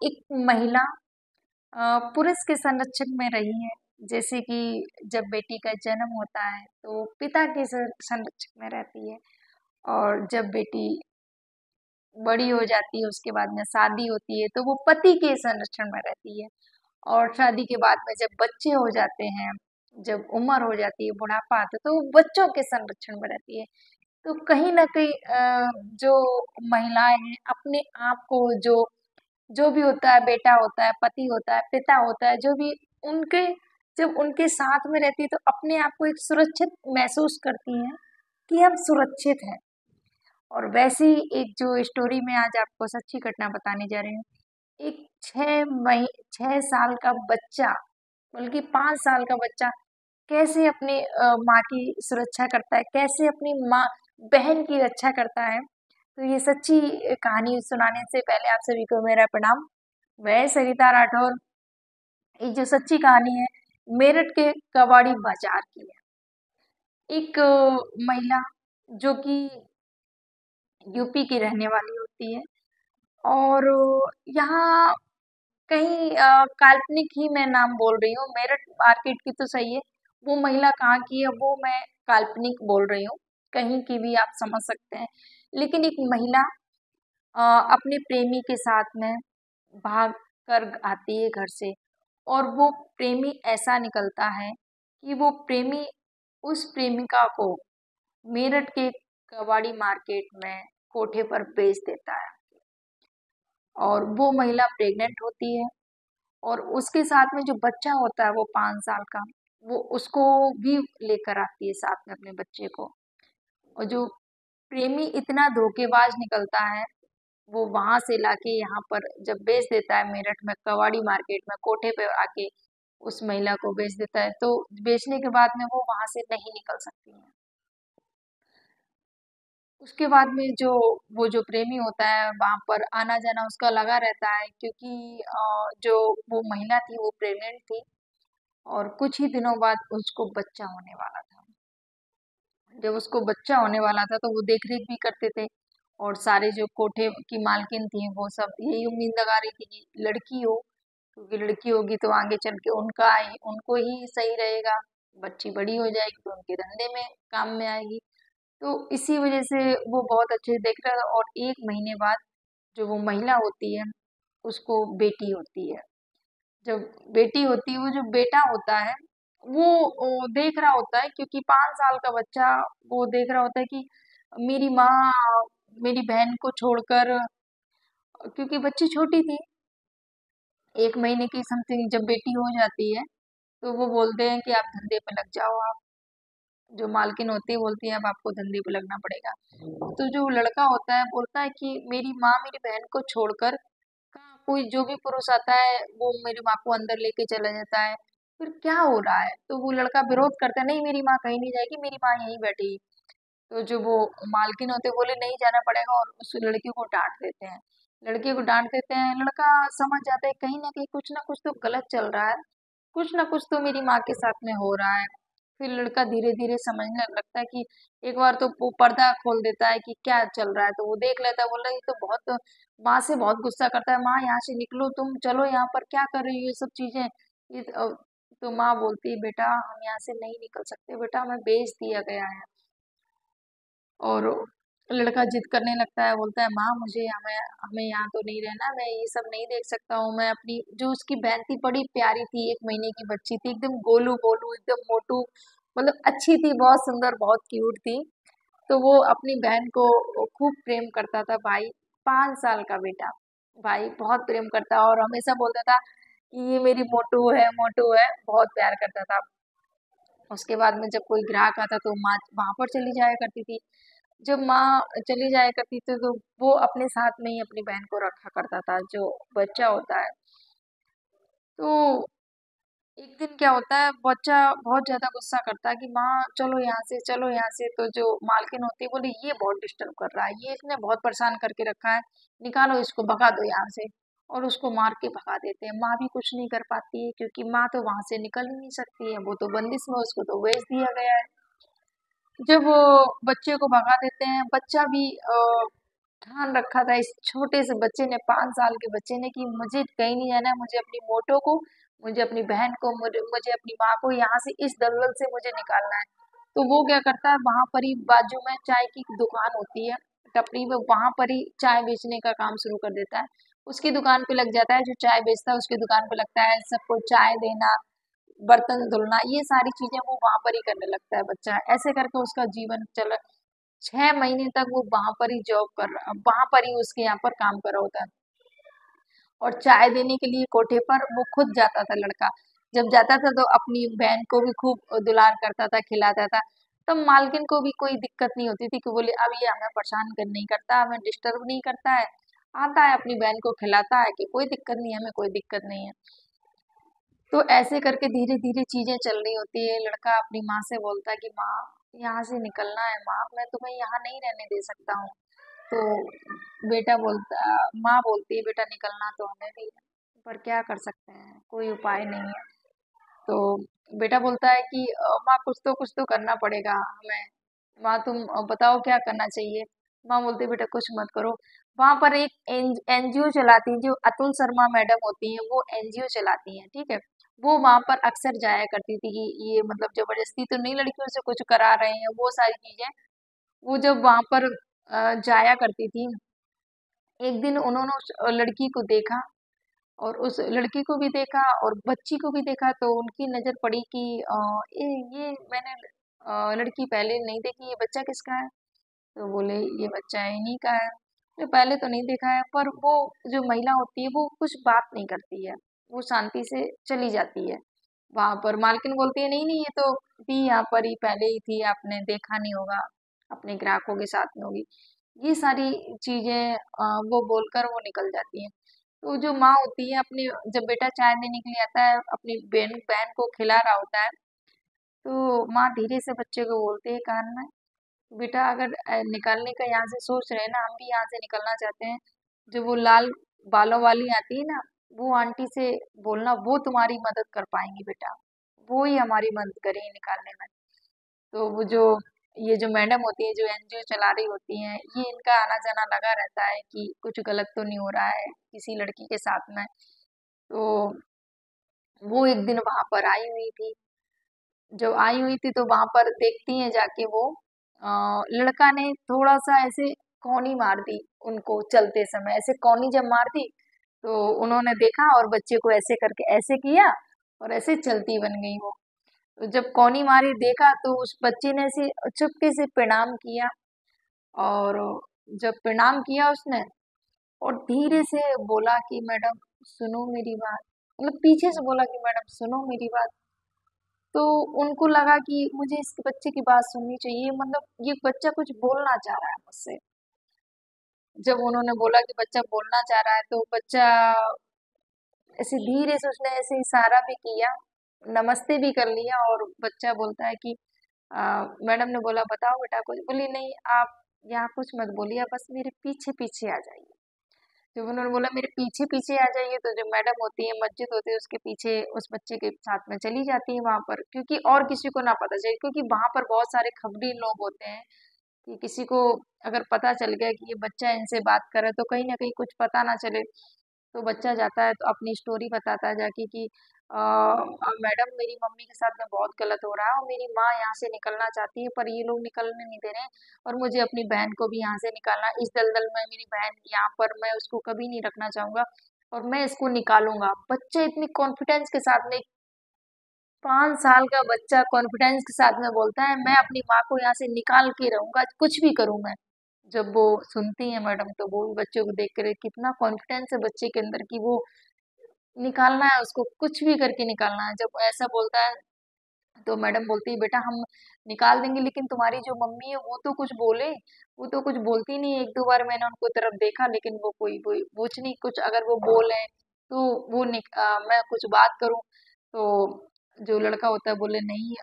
एक महिला पुरुष के संरक्षण में रही है। जैसे कि जब बेटी का जन्म होता है तो पिता के संरक्षण में रहती है, और जब बेटी बड़ी हो जाती है उसके बाद में शादी होती है तो वो पति के संरक्षण में रहती है। और शादी के बाद में जब बच्चे हो जाते हैं, जब उम्र हो जाती है, बुढ़ापा आता है, तो वो बच्चों के संरक्षण में रहती है। तो कहीं ना कहीं जो महिलाएं हैं अपने आप को, जो जो भी होता है, बेटा होता है, पति होता है, पिता होता है, जो भी उनके, जब उनके साथ में रहती है तो अपने आप को एक सुरक्षित महसूस करती हैं कि हम सुरक्षित हैं। और वैसे ही एक जो स्टोरी में आज आपको सच्ची घटना बताने जा रही हूँ। एक 6 साल का बच्चा, बल्कि 5 साल का बच्चा कैसे अपनी माँ की सुरक्षा करता है, कैसे अपनी माँ बहन की रक्षा करता है। तो ये सच्ची कहानी सुनाने से पहले आप सभी को मेरा प्रणाम। मैं सरिता राठौर। ये जो सच्ची कहानी है मेरठ के कबाड़ी बाजार की है। एक महिला जो कि यूपी की रहने वाली होती है, और यहाँ कहीं काल्पनिक ही मैं नाम बोल रही हूँ, मेरठ मार्केट की तो सही है, वो महिला कहाँ की है वो मैं काल्पनिक बोल रही हूँ, कहीं की भी आप समझ सकते हैं। लेकिन एक महिला अपने प्रेमी के साथ में भाग कर आती है घर से, और वो प्रेमी ऐसा निकलता है कि वो प्रेमी उस प्रेमिका को मेरठ के कबाड़ी मार्केट में कोठे पर बेच देता है। और वो महिला प्रेग्नेंट होती है, और उसके साथ में जो बच्चा होता है वो 5 साल का, वो उसको भी लेकर आती है साथ में अपने बच्चे को। और जो प्रेमी इतना धोखेबाज निकलता है, वो वहां से लाके यहाँ पर जब बेच देता है, मेरठ में कबाड़ी मार्केट में कोठे पे आके उस महिला को बेच देता है, तो बेचने के बाद में वो वहां से नहीं निकल सकती है। उसके बाद में जो वो जो प्रेमी होता है वहां पर आना जाना उसका लगा रहता है, क्योंकि जो वो महिला थी वो प्रेग्नेंट थी, और कुछ ही दिनों बाद उसको बच्चा होने वाला था। जब उसको बच्चा होने वाला था तो वो देख रेख भी करते थे, और सारे जो कोठे की मालकिन थी वो सब यही उम्मीद लगा रही थी कि लड़की हो, क्योंकि लड़की होगी तो आगे चल के उनको ही सही रहेगा, बच्ची बड़ी हो जाएगी तो उनके धंधे में काम में आएगी। तो इसी वजह से वो बहुत अच्छे से देख रहा था। और 1 महीने बाद जो वो महिला होती है उसको बेटी होती है। जब बेटी होती है, वो जो बेटा होता है वो देख रहा होता है, क्योंकि 5 साल का बच्चा वो देख रहा होता है कि मेरी माँ मेरी बहन को छोड़कर, क्योंकि बच्ची छोटी थी, 1 महीने की समथिंग जब बेटी हो जाती है तो वो बोलते हैं कि आप धंधे पे लग जाओ। आप जो मालकिन होती है बोलती है अब आपको धंधे पे लगना पड़ेगा। तो जो लड़का होता है बोलता है कि मेरी माँ मेरी बहन को छोड़कर, कहाँ कोई जो भी पुरुष आता है वो मेरी माँ को अंदर लेके चला जाता है, फिर क्या हो रहा है। तो वो लड़का विरोध करता है, नहीं मेरी माँ कहीं नहीं जाएगी, मेरी माँ यहीं बैठी। तो जो वो मालकिन होते बोले नहीं जाना पड़ेगा, और उस लड़की को डांट देते हैं। लड़के को डांट देते हैं, लड़का समझ जाता है कहीं ना कुछ तो गलत चल रहा है, कुछ ना कुछ तो मेरी माँ के साथ में हो रहा है। फिर लड़का धीरे धीरे समझने लगता है कि एक बार तो वो पर्दा खोल देता है कि क्या चल रहा है, तो वो देख लेता है, बोला ये तो बहुत, माँ से बहुत गुस्सा करता है, माँ यहाँ से निकलो, तुम चलो, यहाँ पर क्या कर रही हो ये सब चीजें। तो माँ बोलती है बेटा हम यहाँ से नहीं निकल सकते, बेटा हमें बेच दिया गया है। और लड़का जिद करने लगता है, बोलता है माँ मुझे हमें हमें यहाँ तो नहीं रहना, मैं ये सब नहीं देख सकता हूँ। मैं अपनी जो उसकी बहन थी बड़ी प्यारी थी, 1 महीने की बच्ची थी, एकदम गोलू बोलू, एकदम मोटू, मतलब अच्छी थी, बहुत सुंदर, बहुत क्यूट थी। तो वो अपनी बहन को खूब प्रेम करता था भाई। 5 साल का बेटा, भाई बहुत प्रेम करता, और हमेशा बोलता था कि ये मेरी मोटू है, मोटू है, बहुत प्यार करता था। उसके बाद में जब कोई ग्राहक आता तो माँ वहां पर चली जाया करती थी। जब माँ चली जाया करती थी तो वो अपने साथ में ही अपनी बहन को रखा करता था, जो बच्चा होता है। तो एक दिन क्या होता है, बच्चा बहुत ज्यादा गुस्सा करता है कि माँ चलो यहाँ से, चलो यहाँ से। तो जो मालकिन होती है बोले ये बहुत डिस्टर्ब कर रहा है, ये इसने बहुत परेशान करके रखा है, निकालो इसको, भगा दो यहाँ से। और उसको मार के भगा देते हैं। माँ भी कुछ नहीं कर पाती है, क्योंकि माँ तो वहां से निकल ही नहीं सकती है, वो तो बंदिश में, उसको तो भेज दिया गया है। जब वो बच्चे को भगा देते हैं, बच्चा भी ठान रखा था इस छोटे से बच्चे ने, 5 साल के बच्चे ने, कि मुझे कहीं नहीं जाना है, मुझे अपनी मोटो को, मुझे अपनी बहन को, मुझे अपनी माँ को यहाँ से, इस दलदल से मुझे निकालना है। तो वो क्या करता है, वहां पर ही बाजू में चाय की दुकान होती है, टपरी में, वहां पर ही चाय बेचने का काम शुरू कर देता है। उसकी दुकान पे लग जाता है, जो चाय बेचता है उसकी दुकान पे लगता है, सबको चाय देना, बर्तन धुलना, ये सारी चीजें वो वहां पर ही करने लगता है बच्चा। ऐसे करके उसका जीवन चला, 6 महीने तक वो वहां पर ही जॉब कर रहा, वहां पर ही उसके यहाँ पर काम कर रहा होता है। और चाय देने के लिए कोठे पर वो खुद जाता था लड़का। जब जाता था तो अपनी बहन को भी खूब दुलार करता था, खिलाता था। तब मालकिन को भी कोई दिक्कत नहीं होती थी कि बोले अब ये हमें परेशान कर नहीं करता, हमें डिस्टर्ब नहीं करता है, आता है अपनी बहन को खिलाता है, कि कोई दिक्कत नहीं है, हमें कोई दिक्कत नहीं है। तो ऐसे करके धीरे धीरे चीजें चल रही होती है। लड़का अपनी माँ से बोलता है कि माँ, यहाँ से निकलना है माँ, मैं तुम्हें यहाँ नहीं रहने दे सकता हूँ। तो माँ बोलती है, बेटा निकलना तो हमें भी है, पर क्या कर सकते हैं, कोई उपाय नहीं है। तो बेटा बोलता है कि माँ कुछ तो करना पड़ेगा हमें, माँ तुम बताओ क्या करना चाहिए। माँ बोलती है, बेटा कुछ मत करो। वहां पर एक एनजीओ चलाती है, जो अतुल शर्मा मैडम होती है, वो एनजीओ चलाती हैं, ठीक है। वो वहां पर अक्सर जाया करती थी कि ये मतलब जबरदस्ती तो नहीं लड़कियों से कुछ करा रहे हैं, वो सारी चीजें। वो जब वहां पर जाया करती थी, एक दिन उन्होंने उस लड़की को देखा, और उस लड़की को भी देखा और बच्ची को भी देखा, तो उनकी नजर पड़ी कि ये मैंने लड़की पहले नहीं देखी, ये बच्चा किसका है। तो बोले ये बच्चा इन्हीं का है। तो पहले तो नहीं देखा है, पर वो जो महिला होती है वो कुछ बात नहीं करती है, वो शांति से चली जाती है। वहां पर मालकिन बोलती है, नहीं नहीं, ये तो थी यहाँ पर ही, पहले ही थी, आपने देखा नहीं होगा, अपने ग्राहकों के साथ में होगी। ये सारी चीजें वो बोलकर वो निकल जाती हैं। तो जो माँ होती है, अपने जब बेटा चाय देने के लिए आता है, अपनी बहन बहन को खिला रहा होता है, तो माँ धीरे से बच्चे को बोलती है कान में, बेटा अगर निकलने का यहाँ से सोच रहे हैं ना, हम भी यहाँ से निकलना चाहते हैं, जो वो लाल बालों वाली आती है ना, वो आंटी से बोलना, वो तुम्हारी मदद कर पाएंगी बेटा, वो ही हमारी मदद करेंगे निकालने में। तो वो जो ये जो मैडम होती है, जो एनजीओ चला रही होती हैं, ये इनका आना जाना लगा रहता है कि कुछ गलत तो नहीं हो रहा है किसी लड़की के साथ में। तो वो एक दिन वहां पर आई हुई थी। जब आई हुई थी तो वहां पर देखती हैं जाके वो, लड़का ने थोड़ा सा ऐसे कौनी मार दी उनको, चलते समय ऐसे कौनी जब मार दी, तो उन्होंने देखा और बच्चे को ऐसे करके ऐसे किया, और ऐसे चलती बन गई वो। तो जब कौनी मारी देखा, तो उस बच्चे ने ऐसे चुपके से प्रणाम किया, और जब प्रणाम किया उसने, और धीरे से बोला कि मैडम सुनो मेरी बात, मतलब पीछे से बोला कि मैडम सुनो मेरी बात। तो उनको लगा कि मुझे इस बच्चे की बात सुननी चाहिए, मतलब ये बच्चा कुछ बोलना चाह रहा है मुझसे। जब उन्होंने बोला कि बच्चा बोलना चाह रहा है, तो बच्चा ऐसे धीरे से, उसने ऐसे इशारा भी किया, नमस्ते भी कर लिया, और बच्चा बोलता है कि मैडम ने बोला बताओ बेटा कुछ, बोली नहीं आप यहाँ कुछ मत बोलिए, आप बस मेरे पीछे पीछे आ जाइए। जब उन्होंने बोला मेरे पीछे पीछे आ जाइए, तो जो मैडम होती है, मस्जिद होती है, उसके पीछे उस बच्चे के साथ में चली जाती है वहां पर, क्योंकि और किसी को ना पता चले, क्योंकि वहां पर बहुत सारे खबरी लोग होते हैं, कि किसी को अगर पता चल गया कि ये बच्चा इनसे बात करे, तो कहीं ना कहीं कुछ पता ना चले। तो बच्चा जाता है तो अपनी स्टोरी बताता है जाके कि मैडम मेरी मम्मी के साथ में बहुत गलत हो रहा है, और मेरी माँ यहाँ से निकलना चाहती है, पर ये लोग निकलने नहीं दे रहे हैं, और मुझे अपनी बहन को भी यहाँ से निकालना है। इस दलदल में मेरी बहन यहाँ पर, मैं उसको कभी नहीं रखना चाहूंगा, और मैं इसको निकालूंगा। बच्चा इतनी कॉन्फिडेंस के साथ में, 5 साल का बच्चा कॉन्फिडेंस के साथ में बोलता है, मैं अपनी माँ को यहाँ से निकाल के रहूंगा, कुछ भी करूँ मैं। जब वो सुनती है मैडम, तो वो भी बच्चे को देख कर, कितना कॉन्फिडेंस है बच्चे के अंदर कि वो निकालना है, उसको कुछ भी करके निकालना है। जब ऐसा बोलता है, तो मैडम बोलती है, बेटा हम निकाल देंगे, लेकिन तुम्हारी जो मम्मी है वो तो कुछ बोले। वो तो कुछ बोलती नहीं है, एक दो बार मैंने उनको तरफ देखा, लेकिन वो कोई कोई कुछ नहीं, कुछ अगर वो बोले तो वो मैं कुछ बात करूं। तो जो लड़का होता है बोले, नहीं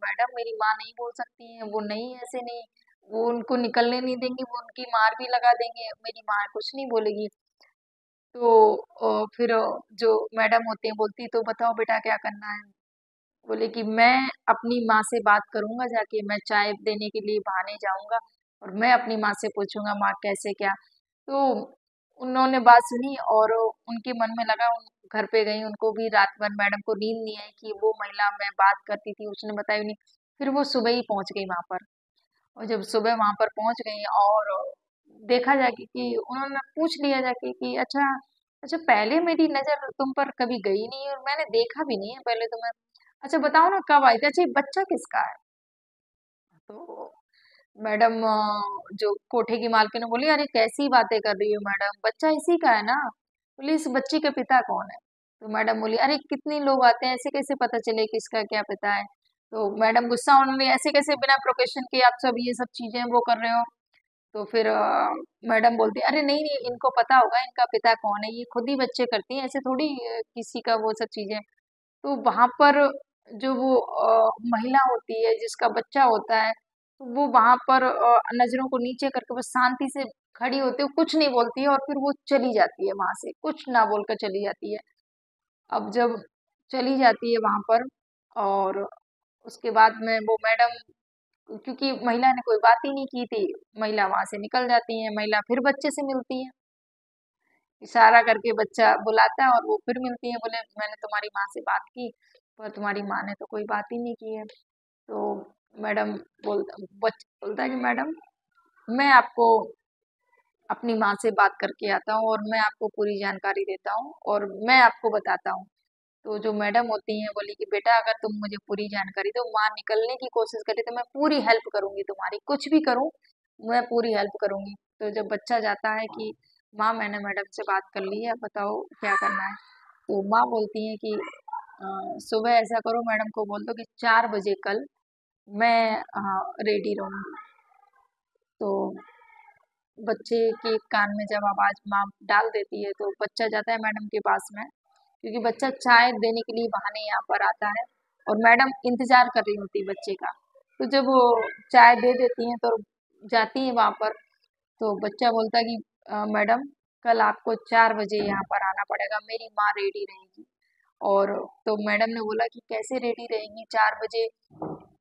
मैडम मेरी माँ नहीं बोल सकती है, वो नहीं, ऐसे नहीं, वो उनको निकलने नहीं देंगे, वो उनकी मार भी लगा देंगे, मेरी माँ कुछ नहीं बोलेगी। तो फिर जो मैडम होती है बोलती, तो बताओ बेटा क्या करना है। बोले कि मैं अपनी माँ से बात करूंगा जाके, मैं चाय देने के लिए बहाने जाऊंगा, और मैं अपनी माँ से पूछूंगा माँ कैसे क्या। तो उन्होंने बात सुनी और उनके मन में लगा, उन घर पे गई, उनको भी रात भर मैडम को नींद नहीं आई कि वो महिला मैं बात करती थी उसने बताई नहीं। फिर वो सुबह ही पहुंच गई वहां पर। और जब सुबह वहां पर पहुंच गई और देखा जाके कि उन्होंने पूछ लिया जाके कि अच्छा, अच्छा पहले मेरी नजर तुम पर कभी गई नहीं और मैंने देखा भी नहीं है पहले तुम्हें। अच्छा बताओ ना कब आई थी, अच्छा ये बच्चा किसका है? तो मैडम जो कोठे की मालकिन ने बोली, अरे कैसी बातें कर रही हो मैडम, बच्चा इसी का है ना। बोली इस बच्चे के पिता कौन है? तो मैडम बोली, अरे कितने लोग आते हैं, ऐसे कैसे पता चले किसका क्या पिता है? तो मैडम गुस्सा उन्होंने, ऐसे कैसे बिना प्रोकेशन के आप सब ये सब चीजें वो कर रहे हो? तो फिर मैडम बोलती, अरे नहीं नहीं इनको पता होगा इनका पिता कौन है, ये खुद ही बच्चे करती हैं ऐसे थोड़ी किसी का वो सब चीजें। तो वहां पर जो वो महिला होती है जिसका बच्चा होता है, तो वो वहां पर नजरों को नीचे करके बस शांति से खड़ी होती है, कुछ नहीं बोलती है और फिर वो चली जाती है वहां से, कुछ ना बोलकर चली जाती है। अब जब चली जाती है वहां पर और उसके बाद में वो मैडम, क्योंकि महिला ने कोई बात ही नहीं की थी, महिला वहां से निकल जाती है, महिला फिर बच्चे से मिलती है, इशारा करके बच्चा बुलाता है और वो फिर मिलती है, बोले मैंने तुम्हारी माँ से बात की पर तुम्हारी माँ ने तो कोई बात ही नहीं की है। तो मैडम बोलता है कि मैडम मैं आपको अपनी माँ से बात करके आता हूँ और मैं आपको पूरी जानकारी देता हूँ और मैं आपको बताता हूँ। तो जो मैडम होती हैं बोली कि बेटा अगर तुम मुझे पूरी जानकारी दो, माँ निकलने की कोशिश करे तो मैं पूरी हेल्प करूंगी, तुम्हारी कुछ भी करूँ मैं पूरी हेल्प करूंगी। तो जब बच्चा जाता है कि माँ मैंने मैडम से बात कर ली है, बताओ क्या करना है? तो माँ बोलती है कि सुबह ऐसा करो, मैडम को बोल दो कि 4 बजे कल मैं रेडी रहूंगी। तो बच्चे के कान में जब आवाज माँ डाल देती है तो बच्चा जाता है मैडम के पास में, क्योंकि बच्चा चाय देने के लिए बहाने यहाँ पर आता है और मैडम इंतजार कर रही होती है बच्चे का। तो जब वो चाय दे देती हैं तो जाती है वहां पर, तो बच्चा बोलता है कि मैडम कल आपको 4 बजे यहाँ पर आना पड़ेगा, मेरी माँ रेडी रहेगी। और तो मैडम ने बोला कि कैसे रेडी रहेंगी 4 बजे?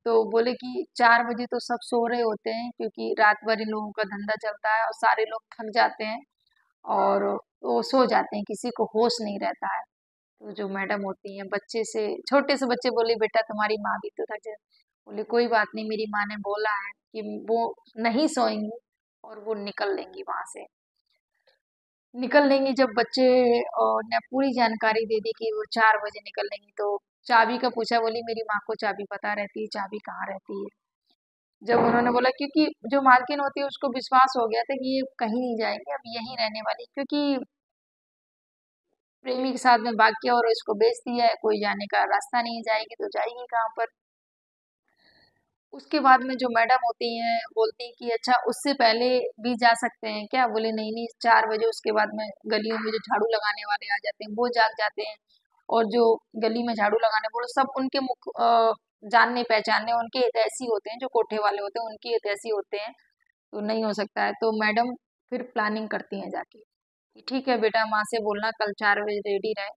तो बोले कि 4 बजे तो सब सो रहे होते हैं, क्योंकि रात भर इन लोगों का धंधा चलता है और सारे लोग थक जाते हैं और वो सो जाते हैं, किसी को होश नहीं रहता है। तो जो मैडम होती हैं बच्चे से, छोटे से बच्चे बोले बेटा तुम्हारी माँ भी तो थक जाए। बोले कोई बात नहीं, मेरी माँ ने बोला है कि वो नहीं सोएंगी और वो निकल लेंगी वहां से। निकल लेंगी जब बच्चे ने पूरी जानकारी दे दी कि वो 4 बजे निकल लेंगी, तो चाबी का पूछा, बोली मेरी माँ को चाबी पता रहती है, चाबी कहाँ रहती है? जब उन्होंने बोला, क्योंकि जो मालकिन होती है उसको विश्वास हो गया था कि ये कहीं नहीं जाएगी, अब यहीं रहने वाली, क्योंकि प्रेमी के साथ में भाग किया और इसको बेच दिया है, कोई जाने का रास्ता नहीं है, जाएगी तो जाएगी कहाँ पर? उसके बाद में जो मैडम होती हैं बोलती हैं कि अच्छा उससे पहले भी जा सकते हैं क्या? बोले नहीं नहीं 4 बजे उसके बाद में गलियों में जो झाड़ू लगाने वाले आ जाते हैं वो जाग जाते हैं, और जो गली में झाड़ू लगाने बोलो सब उनके मुख जानने पहचानने उनके हितैषी होते हैं, जो कोठे वाले होते हैं उनके हितैषी होते हैं, तो नहीं हो सकता है। तो मैडम फिर प्लानिंग करती हैं जाके कि ठीक है बेटा माँ से बोलना कल 4 बजे रेडी रहे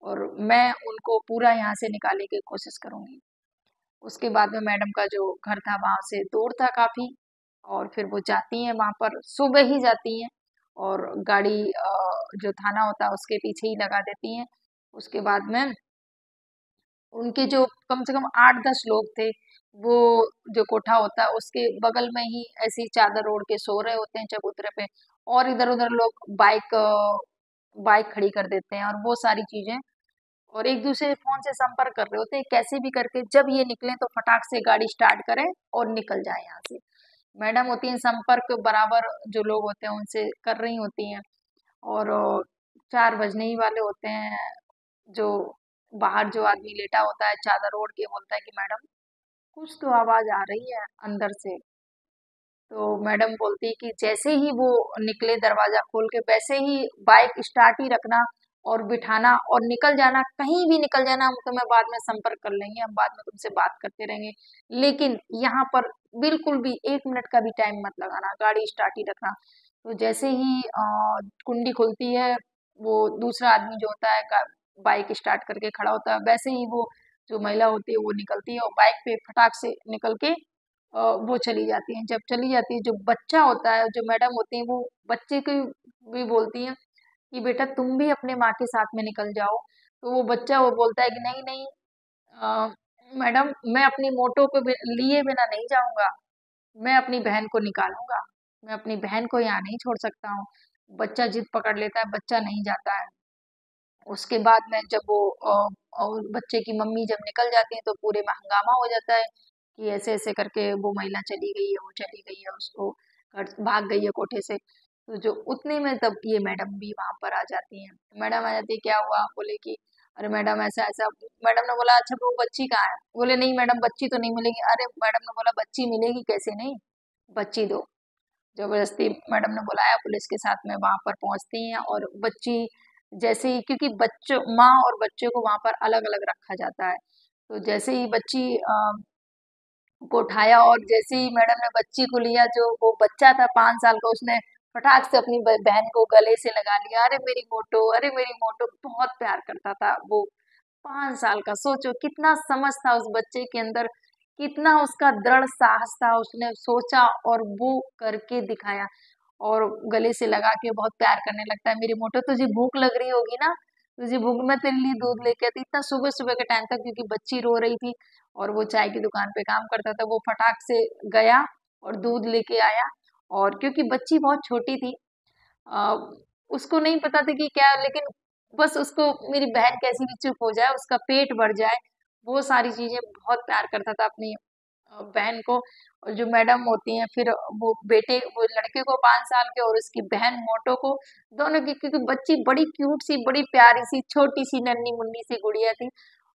और मैं उनको पूरा यहाँ से निकालने की कोशिश करूंगी। उसके बाद में मैडम का जो घर था वहां से दूर था काफी, और फिर वो जाती हैं वहां पर, सुबह ही जाती हैं और गाड़ी जो थाना होता है उसके पीछे ही लगा देती हैं। उसके बाद में उनके जो कम से कम 8-10 लोग थे, वो जो कोठा होता है उसके बगल में ही ऐसी चादर ओढ़ के सो रहे होते हैं चबूतरे पे, और इधर उधर लोग बाइक बाइक खड़ी कर देते हैं और वो सारी चीजें, और एक दूसरे से फोन से संपर्क कर रहे होते हैं कैसे भी करके जब ये निकले तो फटाक से गाड़ी स्टार्ट करें और निकल जाए यहाँ से। मैडम होती हैं संपर्क बराबर जो लोग होते हैं उनसे कर रही होती हैं, और 4 बजने ही वाले होते हैं। जो बाहर जो आदमी लेटा होता है चादर ओढ़ के बोलता है कि मैडम कुछ तो आवाज आ रही है अंदर से। तो मैडम बोलती है कि जैसे ही वो निकले दरवाजा खोल के वैसे ही बाइक स्टार्ट ही रखना और बिठाना और निकल जाना, कहीं भी निकल जाना, हम तुम्हें बाद में संपर्क कर लेंगे, हम बाद में तुमसे बात करते रहेंगे, लेकिन यहाँ पर बिल्कुल भी 1 मिनट का भी टाइम मत लगाना, गाड़ी स्टार्ट ही रखना। तो जैसे ही कुंडी खुलती है, वो दूसरा आदमी जो होता है बाइक स्टार्ट करके खड़ा होता है, वैसे ही वो जो महिला होती है वो निकलती है और बाइक पे फटाक से निकल के वो चली जाती हैं। जब चली जाती है, जो बच्चा होता है, जो मैडम होती हैं, वो बच्चे को भी बोलती हैं कि बेटा तुम भी अपने माँ के साथ में निकल जाओ। तो वो बच्चा वो बोलता है कि नहीं नहीं, अ, मैडम मैं अपनी मोटो को लिए बिना नहीं जाऊंगा, मैं अपनी बहन को निकालूंगा, मैं अपनी बहन को यहाँ नहीं छोड़ सकता हूँ। बच्चा जिद पकड़ लेता है, बच्चा नहीं जाता है। उसके बाद में जब वो बच्चे की मम्मी जब निकल जाती है तो पूरे में हंगामा हो जाता है कि ऐसे ऐसे करके वो महिला चली गई है, वो चली गई है, उसको घर भाग गई है कोठे से। तो जो उतने में तब ये मैडम भी वहां पर आ जाती हैं। मैडम आ जाती है, क्या हुआ? बोले कि अरे मैडम ऐसा ऐसा। मैडम ने बोला अच्छा वो बच्ची कहाँ है? बोले नहीं मैडम बच्ची तो नहीं मिलेगी। अरे मैडम ने बोला बच्ची मिलेगी कैसे नहीं, बच्ची दो। जबरदस्ती मैडम ने बुलाया, पुलिस के साथ में वहां पर पहुंचती हैं और बच्ची जैसे ही, क्योंकि बच्चों माँ और बच्चे को वहां पर अलग अलग रखा जाता है, तो जैसे ही बच्ची को उठाया और जैसे ही मैडम ने बच्ची को लिया, जो वो बच्चा था 5 साल का, उसने फटाक से अपनी बहन को गले से लगा लिया, अरे मेरी मोटो, अरे मेरी मोटो। बहुत प्यार करता था वो 5 साल का। सोचो कितना समझ था उस बच्चे के अंदर, कितना उसका दृढ़ साहस था, उसने सोचा और वो करके दिखाया। और गले से लगा के बहुत प्यार करने लगता है, मेरी मोटो तुझे भूख लग रही होगी ना, तुझे भूख, मैं तेरे लिए दूध लेके आती। इतना सुबह सुबह के टाइम तक, क्योंकि बच्ची रो रही थी और वो चाय की दुकान पे काम करता था, वो फटाक से गया और दूध लेके आया। और क्योंकि बच्ची बहुत छोटी थी, आ, उसको नहीं पता था कि क्या, लेकिन बस उसको मेरी बहन कैसी भी चुप हो जाए, उसका पेट भर जाए, वो सारी चीजें बहुत प्यार करता था अपनी बहन को। और जो मैडम होती हैं फिर वो लड़के को 5 साल के और उसकी बहन मोटो को, दोनों की, क्योंकि बच्ची बड़ी क्यूट सी, बड़ी प्यारी सी, छोटी सी नन्ही मुन्नी सी गुड़िया थी।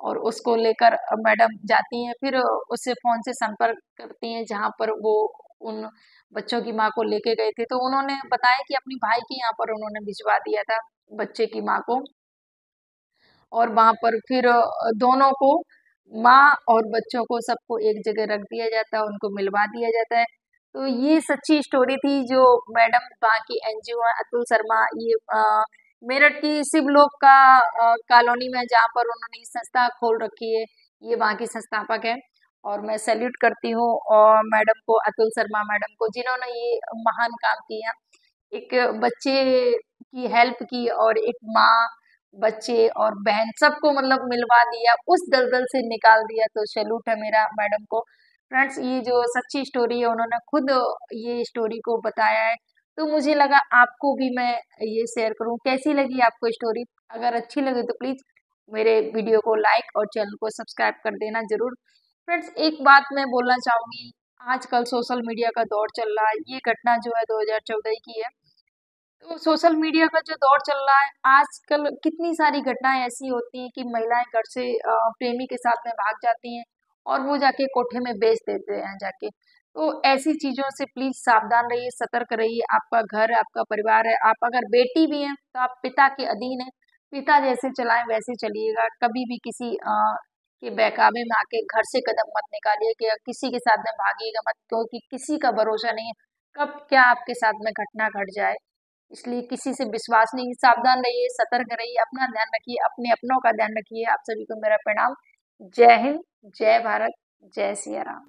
और उसको लेकर मैडम जाती हैं, फिर उससे फोन से संपर्क करती हैं जहाँ पर वो उन बच्चों की माँ को लेके गए थे। तो उन्होंने बताया कि अपनी भाई के यहाँ पर उन्होंने भिजवा दिया था बच्चे की माँ को। और वहां पर फिर दोनों को, माँ और बच्चों को, सबको एक जगह रख दिया जाता है, उनको मिलवा दिया जाता है। तो ये सच्ची स्टोरी थी जो मैडम वहाँ की एनजीओ है अतुल शर्मा, ये मेरठ की शिवलोक का कॉलोनी में जहाँ पर उन्होंने ये संस्था खोल रखी है, ये वहाँ की संस्थापक है। और मैं सैल्यूट करती हूँ और मैडम को, अतुल शर्मा मैडम को, जिन्होंने ये महान काम किया, एक बच्चे की हेल्प की और एक माँ, बच्चे और बहन सबको मतलब मिलवा दिया, उस दलदल से निकाल दिया। तो सैल्यूट है मेरा मैडम को। फ्रेंड्स, ये जो सच्ची स्टोरी है, उन्होंने खुद ये स्टोरी को बताया है, तो मुझे लगा आपको भी मैं ये शेयर करूं। कैसी लगी आपको स्टोरी? अगर अच्छी लगी तो प्लीज मेरे वीडियो को लाइक और चैनल को सब्सक्राइब कर देना जरूर। फ्रेंड्स, एक बात मैं बोलना चाहूंगी, आजकल सोशल मीडिया का दौर चल रहा है, ये घटना जो है 2014 की है। तो सोशल मीडिया का जो दौर चल रहा है आजकल, कितनी सारी घटनाएं ऐसी होती हैं कि महिलाएं घर से प्रेमी के साथ में भाग जाती हैं और वो जाके कोठे में बेच देते हैं जाके। तो ऐसी चीजों से प्लीज सावधान रहिए, सतर्क रहिए। आपका घर है, आपका परिवार है, आप अगर बेटी भी हैं तो आप पिता के अधीन है, पिता जैसे चलाएं वैसे चलिएगा। कभी भी किसी के बहकावे में आके घर से कदम मत निकालिए, कि किसी के साथ में भागिएगा मत, क्योंकि किसी का भरोसा नहीं है, कब क्या आपके साथ में घटना घट जाए। इसलिए किसी से विश्वास नहीं। सावधान रहिए, सतर्क रहिए, अपना ध्यान रखिए, अपने अपनों का ध्यान रखिए। आप सभी को मेरा प्रणाम। जय हिंद, जय भारत, जय सिया राम।